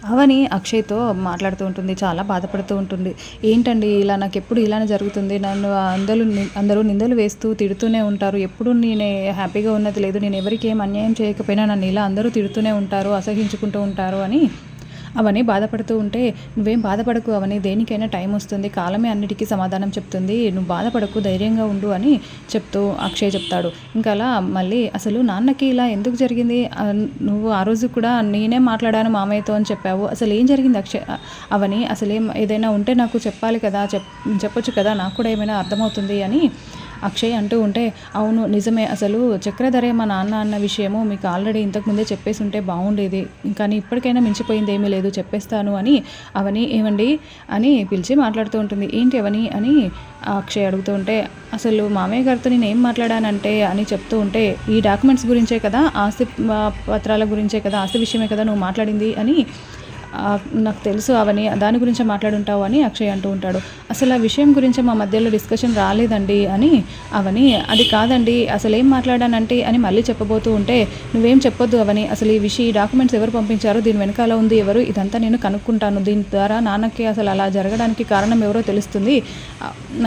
అవని అక్షయ్‌తో మాట్లాడుతూ ఉంటుంది. చాలా బాధపడుతూ ఉంటుంది. ఏంటండి ఇలా నాకెప్పుడు ఇలానే జరుగుతుంది. నన్ను అందరూ నిందలు వేస్తూ తిడుతూనే ఉంటారు. ఎప్పుడు నేనే హ్యాపీగా ఉన్నది లేదు. నేను ఎవరికీ ఏం అన్యాయం చేయకపోయినా నన్ను ఇలా అందరూ తిడుతూనే ఉంటారు, అసహించుకుంటూ ఉంటారు అని అవని బాధపడుతూ ఉంటే, "నువ్వేం బాధపడకు అవని, దేనికైనా టైం వస్తుంది. కాలమే అన్నిటికీ సమాధానం చెప్తుంది. నువ్వు బాధపడకు, ధైర్యంగా ఉండు" అని చెప్తూ అక్షయ్ చెప్తాడు. ఇంకా అలా మళ్ళీ అసలు నాన్నకి ఇలా ఎందుకు జరిగింది? నువ్వు ఆ రోజు కూడా నేనే మాట్లాడాను మామయ్యతో అని చెప్పావు. అసలు ఏం జరిగింది అవని? అసలేం ఏదైనా ఉంటే నాకు చెప్పాలి కదా! చెప్పొచ్చు కదా! నాకు కూడా ఏమైనా అర్థమవుతుంది అని అక్షయ్ అంటూ ఉంటే, అవును నిజమే, అసలు చక్రధరే మా నాన్న అన్న విషయము మీకు ఆల్రెడీ ఇంతకుముందే చెప్పేసి ఉంటే బాగుండేది. కానీ ఇప్పటికైనా మించిపోయింది ఏమీ లేదు, చెప్పేస్తాను అని అవని ఏమండి అని పిలిచి మాట్లాడుతూ ఉంటుంది. ఏంటి అవని అని అక్షయ్ అడుగుతూ ఉంటే, అసలు మామయ్య గారితో నేను ఏం మాట్లాడానంటే అని చెప్తూ ఉంటే, ఈ డాక్యుమెంట్స్ గురించే కదా, ఆస్తి పత్రాల గురించే కదా, ఆస్తి విషయమే కదా నువ్వు మాట్లాడింది అని నాకు తెలుసు అవని, దాని గురించే మాట్లాడుంటావు అని అక్షయ్ అంటూ ఉంటాడు. అసలు ఆ విషయం గురించి మా మధ్యలో డిస్కషన్ రాలేదండి అని అవని, అది కాదండి అసలు ఏం మాట్లాడానంటే అని మళ్ళీ చెప్పబోతూ ఉంటే, నువ్వేం చెప్పొద్దు అవని, అసలు ఈ డాక్యుమెంట్స్ ఎవరు పంపించారో, దీని వెనకాల ఉంది ఎవరు, ఇదంతా నేను కనుక్కుంటాను, దీని ద్వారా నాన్నకి అసలు అలా జరగడానికి కారణం ఎవరో తెలుస్తుంది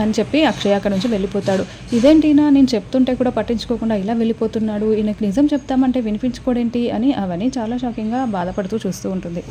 అని చెప్పి అక్షయ్ అక్కడ నుంచి వెళ్ళిపోతాడు. ఇదేంటినా నేను చెప్తుంటే కూడా పట్టించుకోకుండా ఇలా వెళ్ళిపోతున్నాడు, ఈయనకి నిజం చెప్తామంటే వినిపించుకోడేంటి అని అవని చాలా షాకింగ్గా బాధపడుతూ చూస్తూ ఉంటుంది.